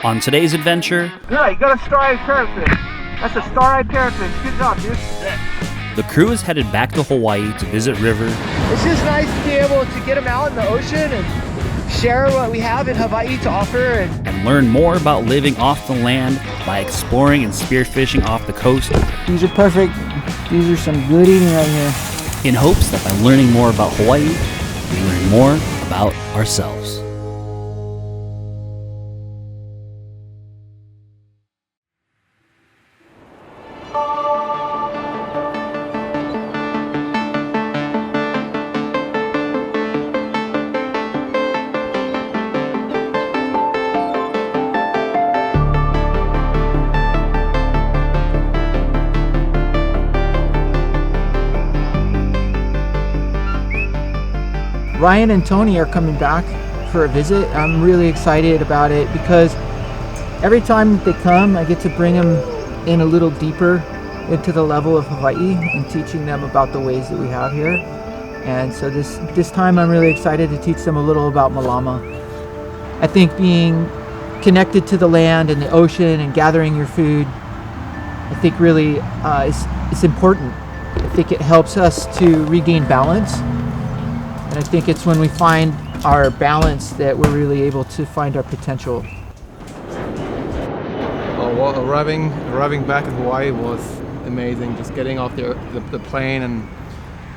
On today's adventure, Yeah, you got a star-eyed parrotfish. That's a star-eyed parrotfish. Good job, dude. the crew is headed back to Hawaii to visit River. It's just nice to be able to get them out in the ocean and share what we have in Hawaii to offer. And learn more about living off the land by exploring and spearfishing off the coast. These are perfect. These are some good eating right here. In hopes that by learning more about Hawaii, we learn more about ourselves. Ryan and Tony are coming back for a visit. I'm really excited about it because every time that they come, I get to bring them in a little deeper into the level of Hawaii and teaching them about the ways that we have here. And so this time I'm really excited to teach them a little about Malama. I think being connected to the land and the ocean and gathering your food, I think really is important. I think it helps us to regain balance. And I think it's when we find our balance that we're really able to find our potential. Well, arriving back in Hawaii was amazing. Just getting off the plane and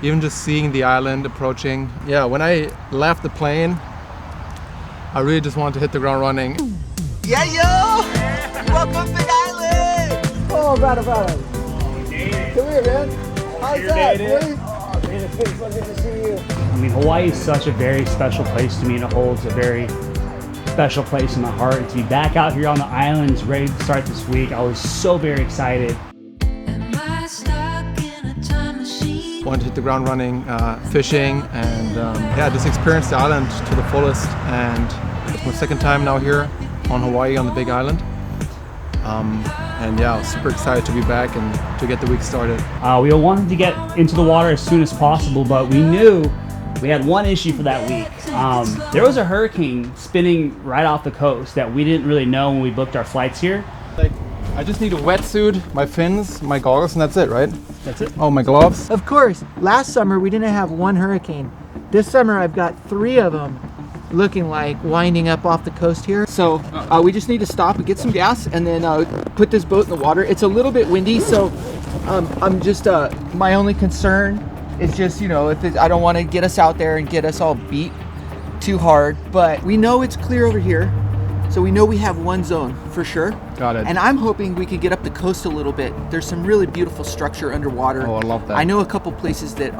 even just seeing the island approaching. Yeah, when I left the plane, I really just wanted to hit the ground running. Yeah, yo! Welcome to the island! Oh, brother. Come here, man. How's that, boy? It's so good to see you. I mean, Hawaii is such a very special place to me, and it holds a very special place in my heart. And to be back out here on the islands, ready to start this week, I was so very excited. Wanted to hit the ground running, fishing, and yeah, just experience the island to the fullest. And it's my second time now here on Hawaii on the Big Island. And yeah, I was super excited to be back and to get the week started. We wanted to get into the water as soon as possible, but we knew we had one issue for that week. There was a hurricane spinning right off the coast that we didn't really know when we booked our flights here. Like, I just need a wetsuit, my fins, my goggles, and that's it, right? That's it. Oh, my gloves. Of course, last summer we didn't have one hurricane. This summer I've got 3 of them looking like winding up off the coast here. So we just need to stop and get some gas and then put this boat in the water. It's a little bit windy, so I'm just, my only concern is just, you know, I don't want to get us out there and get us all beat too hard, but we know it's clear over here. So we know we have one zone for sure. Got it. And I'm hoping we can get up the coast a little bit. There's some really beautiful structure underwater. Oh, I love that. I know a couple places that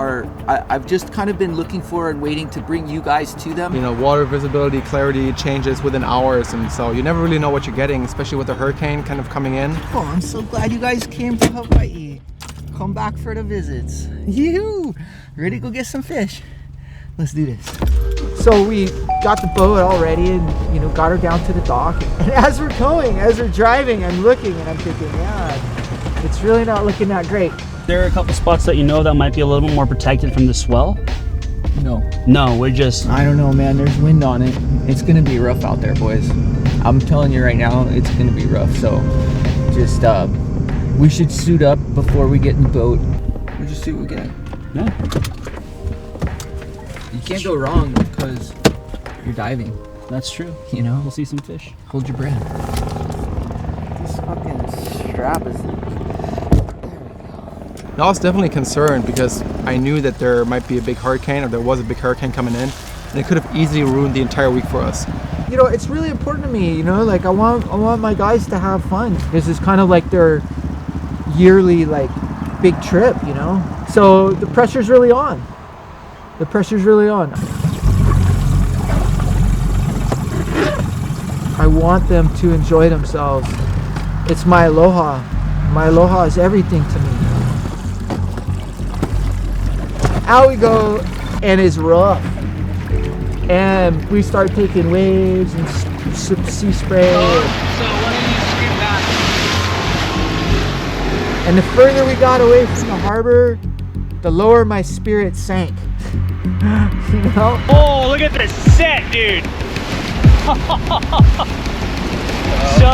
I've just kind of been looking for and waiting to bring you guys to them. You know, water visibility, clarity changes within hours, and so you never really know what you're getting, especially with the hurricane kind of coming in. Oh, I'm so glad you guys came to Hawaii. Come back for the visits. Yoo-hoo! Ready to go get some fish? Let's do this. So we got the boat all ready and, you know, got her down to the dock. And as we're driving, I'm looking and I'm thinking, yeah, it's really not looking that great. There are a couple spots that you know that might be a little bit more protected from the swell. No, we're just... I don't know, man. There's wind on it. It's going to be rough out there, boys. I'm telling you right now, it's going to be rough. So just, we should suit up before we get in the boat. We'll just see what we get. Yeah. You can't go wrong because you're diving. That's true. You know? We'll see some fish. Hold your breath. This fucking strap is... I was definitely concerned because I knew that there might be a big hurricane, or there was a big hurricane coming in, and it could have easily ruined the entire week for us. You know, it's really important to me, you know, like I want my guys to have fun. This is kind of like their yearly, like, big trip, you know? So the pressure's really on. The pressure's really on. I want them to enjoy themselves. It's my aloha. My aloha is everything to me. Out we go, and it's rough. And we start taking waves and sea spray. So what do you scream back? And the further we got away from the harbor, the lower my spirit sank. You know? Oh, look at this set, dude. So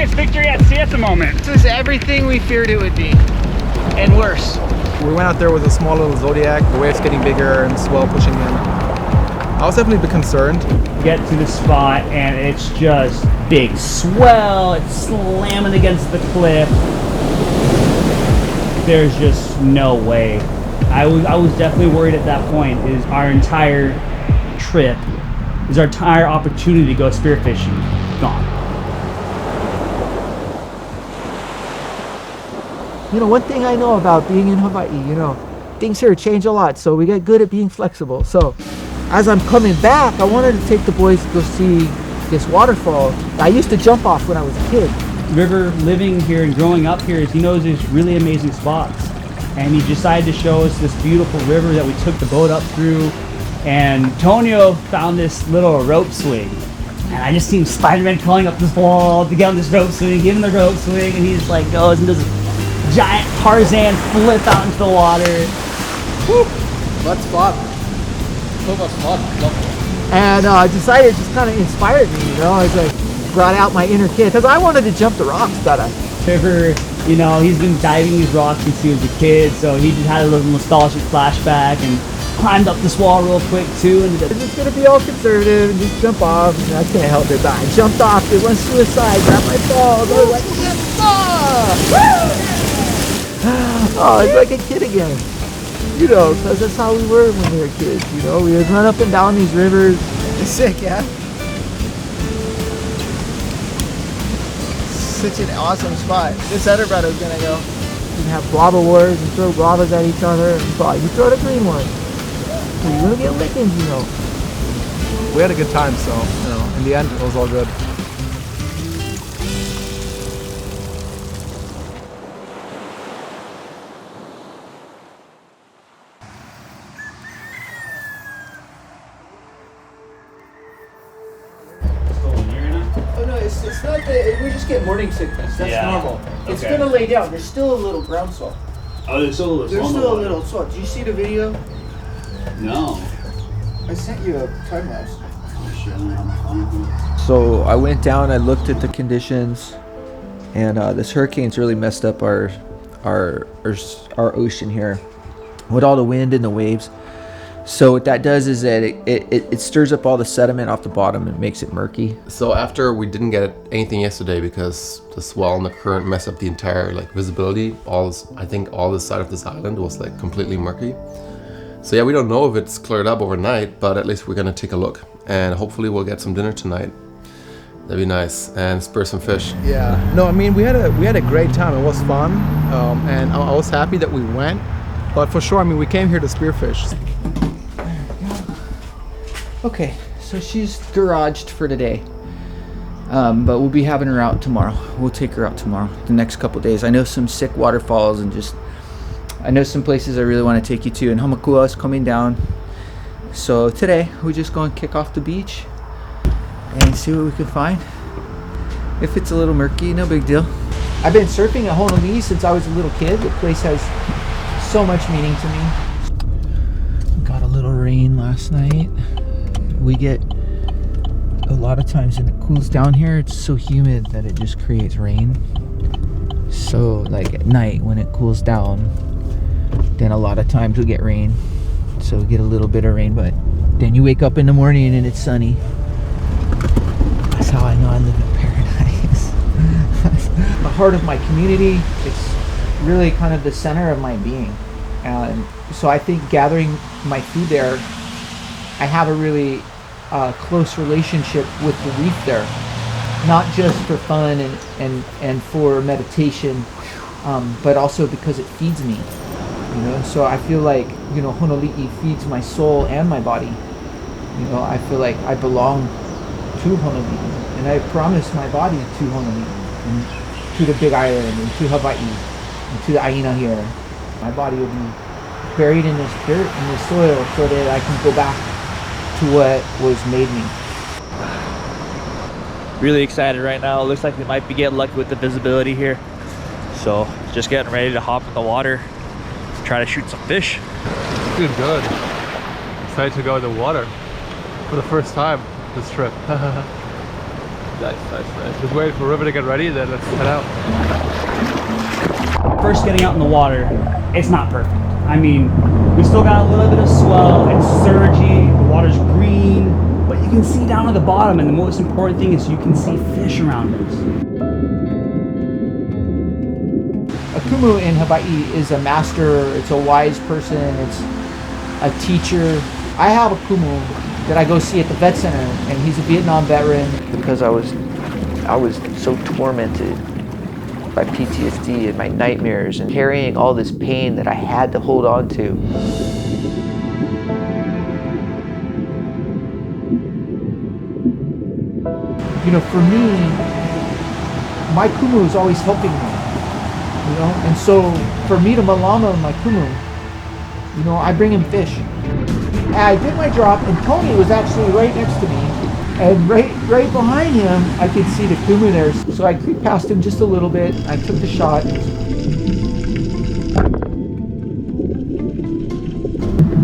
biggest victory at sea at the moment. This is everything we feared it would be, and worse. We went out there with a small little Zodiac, the waves getting bigger and swell pushing in. I was definitely a bit concerned. Get to the spot and it's just big swell, it's slamming against the cliff. There's just no way. I was definitely worried at that point. Is our entire trip, is our entire opportunity to go spearfishing gone. You know, one thing I know about being in Hawaii, you know, things here change a lot, so we get good at being flexible. So as I'm coming back, I wanted to take the boys to go see this waterfall I used to jump off when I was a kid. River living here and growing up here is he knows these really amazing spots, and he decided to show us this beautiful river that we took the boat up through. And Tonio found this little rope swing, and I just seen Spider-Man crawling up this wall to get on this rope swing, give him the rope swing, and he just like goes and does a giant Tarzan flip out into the water. Woo. That's fun. So much fun. And decided, just kind of inspired me, you know. I was like, brought out my inner kid, because I wanted to jump the rocks, Trevor, you know, he's been diving these rocks since he was a kid, so he just had a little nostalgic flashback and climbed up this wall real quick too. And I'm just gonna be all conservative and just jump off. And I can't help it, but I jumped off. It went suicide. Grabbed my balls. I was like, oh, it's like a kid again. You know, because that's how we were when we were kids. You know, we would run up and down these rivers. It's sick, yeah. Such an awesome spot. This other brother's gonna go. We'd have guava wars and throw guavas at each other. And you throw the green one. You're gonna get lickings, you know. We had a good time, so, you know, in the end, it was all good. Oh no, it's not that we just get morning sickness. That's normal. It's gonna lay down. There's still a little groundswell. oh, there's still a little. There's still a little swell. Did you see the video? No. I sent you a time lapse. So I went down, I looked at the conditions, and this hurricane's really messed up our ocean here with all the wind and the waves. So what that does is that it stirs up all the sediment off the bottom and makes it murky. So after we didn't get anything yesterday because the swell and the current messed up the entire visibility, I think all this side of this island was completely murky. So yeah, we don't know if it's cleared up overnight, but at least we're gonna take a look, and hopefully we'll get some dinner tonight. That'd be nice, and spear some fish. Yeah, no, I mean we had a great time. It was fun, and I was happy that we went. But for sure, I mean we came here to spearfish. Okay, so she's garaged for today, but we'll be having her out tomorrow. We'll take her out tomorrow, the next couple days. I know some sick waterfalls and I know some places I really want to take you to, and Hamakua is coming down. So today we're just going to kick off the beach and see what we can find. If it's a little murky, no big deal. I've been surfing at Honolulu since I was a little kid. The place has so much meaning to me. Got a little rain last night. We get a lot of times when it cools down here, it's so humid that it just creates rain. So at night when it cools down, then a lot of times we get rain. So we get a little bit of rain, but then you wake up in the morning and it's sunny. That's how I know I live in paradise. The heart of my community, it's really kind of the center of my being. And so I think gathering my food there, I have a really close relationship with the reef there. Not just for fun and for meditation, but also because it feeds me. So I feel like, Honolulu feeds my soul and my body. I feel like I belong to Honolulu, and I promise my body to Honolulu, and to the Big Island, and to Hawaii, and to the Aina here. My body will be buried in this dirt, in this soil, so that I can go back to what was made me. Really excited right now. It looks like we might be getting lucky with the visibility here. So just getting ready to hop in the water, try to shoot some fish. Doing good. Excited to go in the water for the first time this trip. Nice. Just wait for River to get ready, then let's head out. First getting out in the water, it's not perfect. I mean, we still got a little bit of swell, it's surgy, the water's green, but you can see down at the bottom, and the most important thing is you can see fish around us. A kumu in Hawaii is a master, it's a wise person, it's a teacher. I have a kumu that I go see at the vet center, and he's a Vietnam veteran. Because I was so tormented by PTSD and my nightmares and carrying all this pain that I had to hold on to. You know, for me, my kumu is always helping me, you know? And so for me to malama my kumu, you know, I bring him fish. And I did my drop, and Tony was actually right next to me. And right behind him, I could see the kumu there. So I creeped past him just a little bit. I took the shot.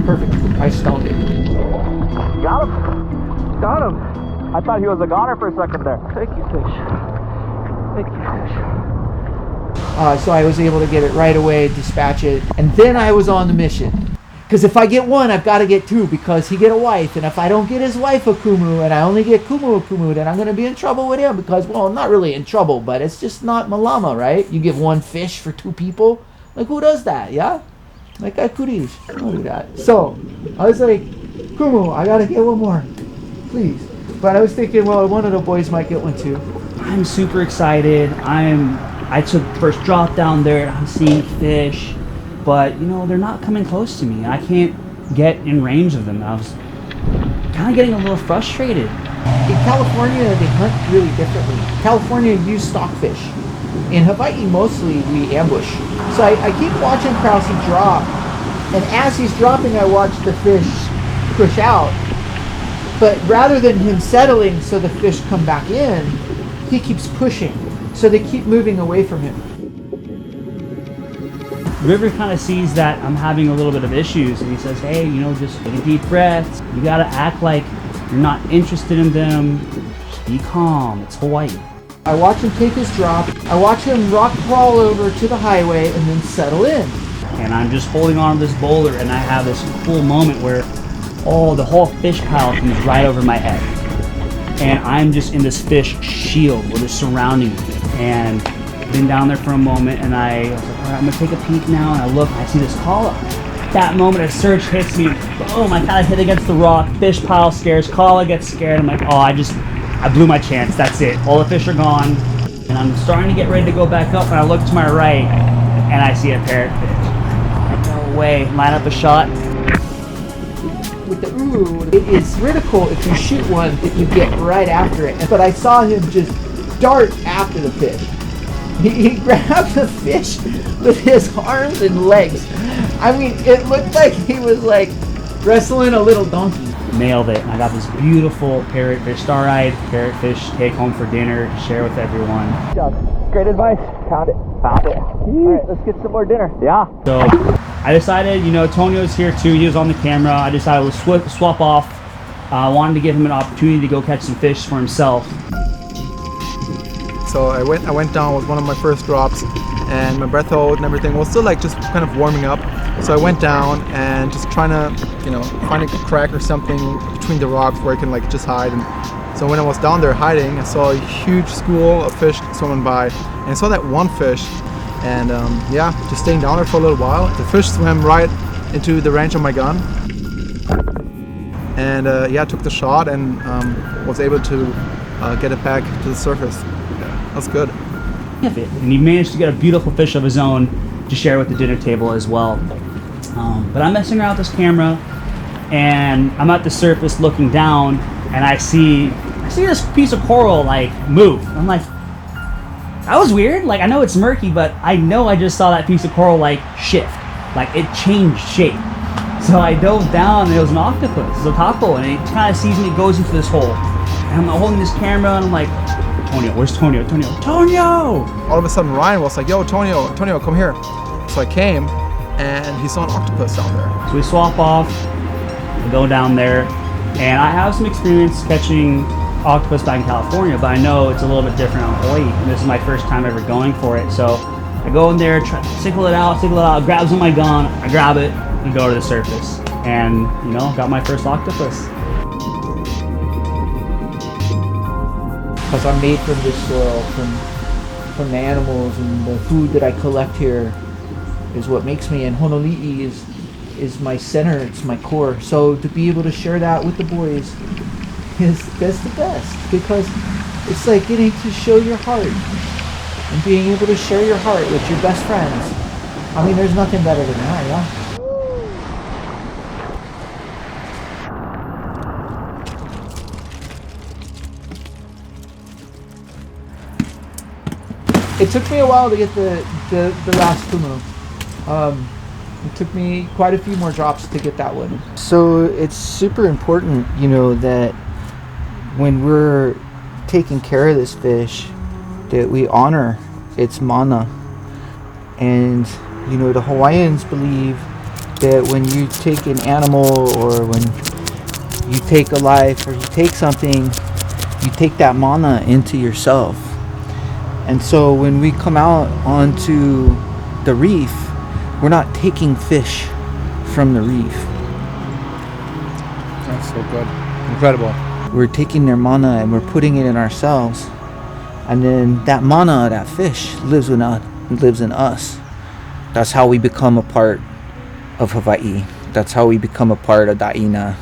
Perfect. I stoned it. Got him. Got him. I thought he was a goner for a second there. Thank you, fish. Thank you, fish. So I was able to get it right away, dispatch it, and then I was on the mission. Because if I get one, I've got to get two, because he get a wife, and if I don't get his wife a kumu, and I only get kumu a kumu, then I'm going to be in trouble with him, because, well, I'm not really in trouble, but it's just not malama, right? You give one fish for two people? Like, who does that, yeah? Like, I couldn't do that. So, I was like, kumu, I got to get one more, please. But I was thinking, well, one of the boys might get one too. I'm super excited. I took the first drop down there, and I'm seeing fish. But, you know, they're not coming close to me. I can't get in range of them. I was kind of getting a little frustrated. In California, they hunt really differently. California use stockfish. In Hawaii, mostly we ambush. So I keep watching Krouse drop, and as he's dropping, I watch the fish push out. But rather than him settling so the fish come back in, he keeps pushing. So they keep moving away from him. River kind of sees that I'm having a little bit of issues, and he says, hey, you know, just take a deep breath. You gotta act like you're not interested in them. Just be calm, it's Hawaii. I watch him take his drop. I watch him rock crawl over to the highway and then settle in. And I'm just holding on to this boulder, and I have this cool moment where, oh, the whole fish pile comes right over my head. And I'm just in this fish shield where they're surrounding me. And been down there for a moment, and I was like, all right, I'm gonna take a peek now, and I look, I see this kala. That moment a surge hits me, boom, I kind of hit against the rock, fish pile scares, kala gets scared, I'm like, oh, I blew my chance, that's it. All the fish are gone, and I'm starting to get ready to go back up, and I look to my right, and I see a parrotfish. No way, line up a shot. With the ooh, it is critical if you shoot one that you get right after it. But I saw him just dart after the fish. He grabbed the fish with his arms and legs. I mean, it looked like he was like wrestling a little donkey. Nailed it. I got this beautiful parrotfish, star-eyed parrotfish, take home for dinner, to share with everyone. Good job. Great advice. Found it. Found it. All right, let's get some more dinner. Yeah. So I decided, you know, Tonio's here too. He was on the camera. I decided to swap off. I wanted to give him an opportunity to go catch some fish for himself. So I went down with one of my first drops, and my breath hold and everything was still like just kind of warming up. So I went down and just trying to, you know, find a crack or something between the rocks where I can like just hide. And so when I was down there hiding, I saw a huge school of fish swimming by, and I saw that one fish. And yeah, just staying down there for a little while. The fish swam right into the range of my gun. And yeah, I took the shot and was able to get it back to the surface. That's good. And he managed to get a beautiful fish of his own to share with the dinner table as well. But I'm messing around with this camera, and I'm at the surface looking down, and I see this piece of coral like move. I'm like, that was weird. Like, I know it's murky, but I know I just saw that piece of coral like shift, like it changed shape. So I dove down, and it was an octopus, it's a Tako, and it kind of sees me, it goes into this hole. And I'm holding this camera, and I'm like, Tonio, where's Tonio? Tonio! All of a sudden Ryan was like, yo, Tonio, come here. So I came, and he saw an octopus down there. So we swap off, we go down there, and I have some experience catching octopus back in California, but I know it's a little bit different on Hawaii, and this is my first time ever going for it. So I go in there, try to sickle it out, grab some of my gun, I grab it, and go to the surface. And, you know, got my first octopus. Because I'm made from this soil, from the animals and the food that I collect here is what makes me. And Honoli'i is my center, it's my core. So to be able to share that with the boys that's the best, because it's like getting to show your heart and being able to share your heart with your best friends. I mean, there's nothing better than that, yeah? It took me a while to get the last kumu. It took me quite a few more drops to get that one. So it's super important, you know, that when we're taking care of this fish, that we honor its mana. And, you know, the Hawaiians believe that when you take an animal or when you take a life or you take something, you take that mana into yourself. And so when we come out onto the reef, we're not taking fish from the reef. That's so good. Incredible. We're taking their mana and we're putting it in ourselves. And then that mana, that fish, lives in us. That's how we become a part of Hawaii. That's how we become a part of the Aina.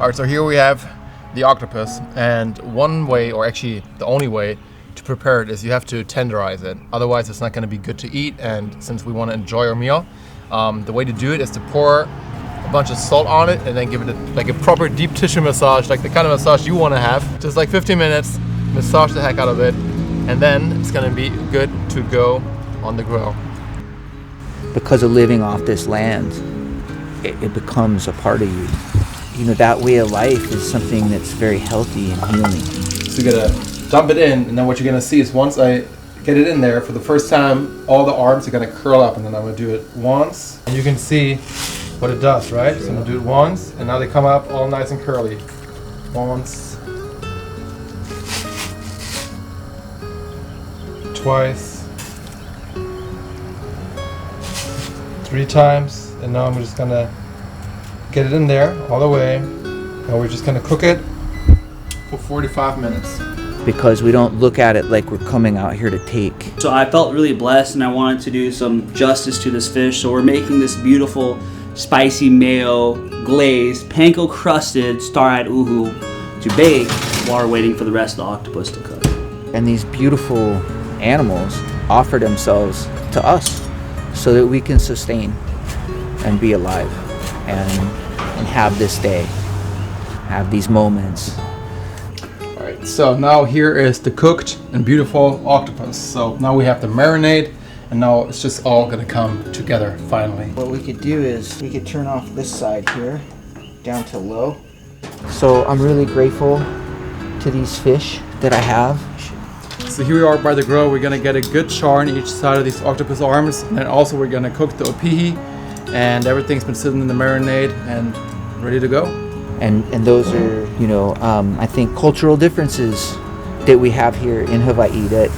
All right, so here we have the octopus, and one way, or actually the only way to prepare it is you have to tenderize it. Otherwise it's not going to be good to eat, and since we want to enjoy our meal, the way to do it is to pour a bunch of salt on it and then give it like a proper deep tissue massage, like the kind of massage you want to have. Just like 15 minutes, massage the heck out of it, and then it's going to be good to go on the grill. Because of living off this land, it becomes a part of you. You know, that way of life is something that's very healthy and healing. So you're gonna dump it in, and then what you're gonna see is once I get it in there for the first time, all the arms are gonna curl up, and then I'm gonna do it once. And you can see what it does, right? So I'm gonna do it once, and now they come up all nice and curly. Once. Twice. 3 times, and now I'm just gonna get it in there all the way, and we're just gonna cook it for 45 minutes. Because we don't look at it like we're coming out here to take. So I felt really blessed, and I wanted to do some justice to this fish. So we're making this beautiful spicy mayo glazed, panko crusted star-eyed uhu to bake while we're waiting for the rest of the octopus to cook. And these beautiful animals offer themselves to us so that we can sustain and be alive and have this day, have these moments. Alright, so now here is the cooked and beautiful octopus. So now we have the marinade, and now it's just all gonna come together finally. What we could do is we could turn off this side here down to low. So I'm really grateful to these fish that I have. So here we are by the grill. We're gonna get a good char on each side of these octopus arms, and then also we're gonna cook the opihi, and everything's been sitting in the marinade and ready to go. And those are, you know, I think cultural differences that we have here in Hawaii that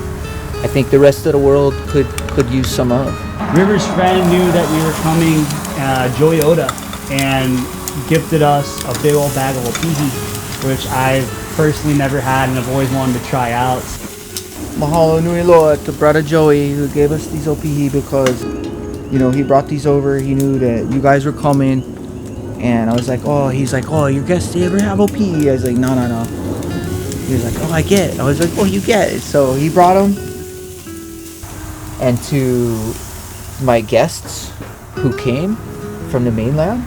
I think the rest of the world could use some of. River's friend knew that we were coming, Joey Oda, and gifted us a big old bag of opihi, which I've personally never had and I've always wanted to try out. Mahalo nui loa to brother Joey who gave us these opihi because, you know, he brought these over. He knew that you guys were coming, and I was like, oh, he's like, oh, you guys, do you ever have opihi? I was like, no. He was like, oh, I get. I was like, oh, you get it. So he brought them, and to my guests who came from the mainland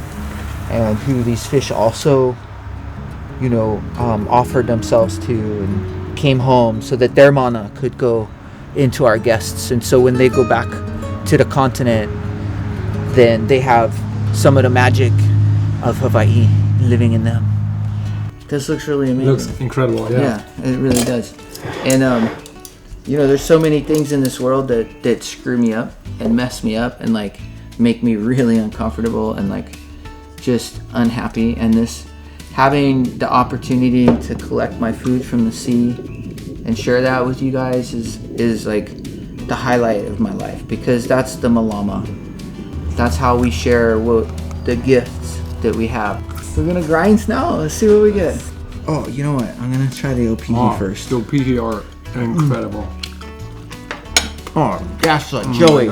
and who these fish also, you know, offered themselves to and came home so that their mana could go into our guests. And so when they go back to the continent, then they have some of the magic of Hawaii living in them. This looks really amazing. It looks incredible, yeah. Yeah, it really does. And you know, there's so many things in this world that screw me up and mess me up and like make me really uncomfortable and like just unhappy. And this having the opportunity to collect my food from the sea and share that with you guys is like the highlight of my life, because that's the Malama. That's how we share the gifts that we have. We're gonna grind now. Let's see what we get. Oh, you know what? I'm gonna try the OPE first. The OPE are incredible. Oh, that's like Joey.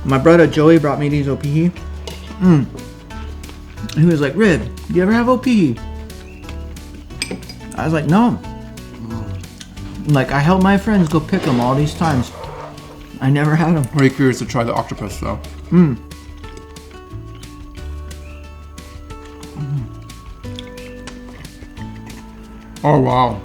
My brother Joey brought me these OPE. He was like, Rib, you ever have OPE? I was like, no. Like, I helped my friends go pick them all these times. I never had them. Very curious to try the octopus though. Oh wow.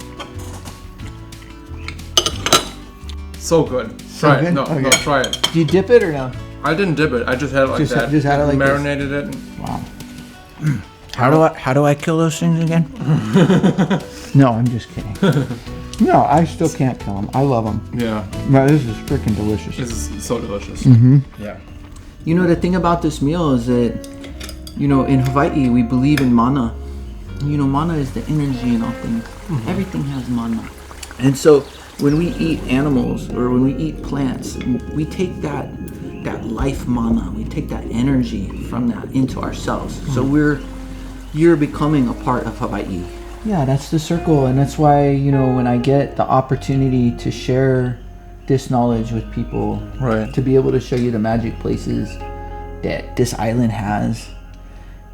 So good. Try it. good? No, Okay. no, try it. Do you dip it or no? I didn't dip it. I just had it like Just- that. just had it like this. marinated it. Wow. How do I kill those things again? No, I'm just kidding. No, I still can't kill them. I love them. Yeah. But this is freaking delicious. This is so delicious. Yeah. You know, the thing about this meal is that, you know, in Hawaii, we believe in mana. You know, mana is the energy in all things. Everything has mana. And so when we eat animals or when we eat plants, we take that life mana, we take that energy from that into ourselves. So you're becoming a part of Hawaii. Yeah, that's the circle. And that's why, you know, when I get the opportunity to share this knowledge with people, Right. to be able to show you the magic places that this island has,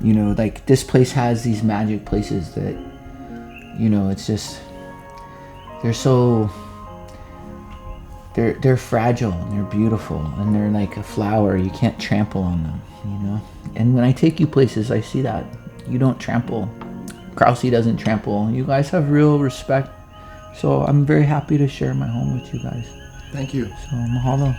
you know, like this place has these magic places that, you know, it's just, they're fragile and they're beautiful and they're like a flower. You can't trample on them, you know. And when I take you places, I see that you don't trample. Krouse doesn't trample. You guys have real respect. So I'm very happy to share my home with you guys. Thank you. So mahalo.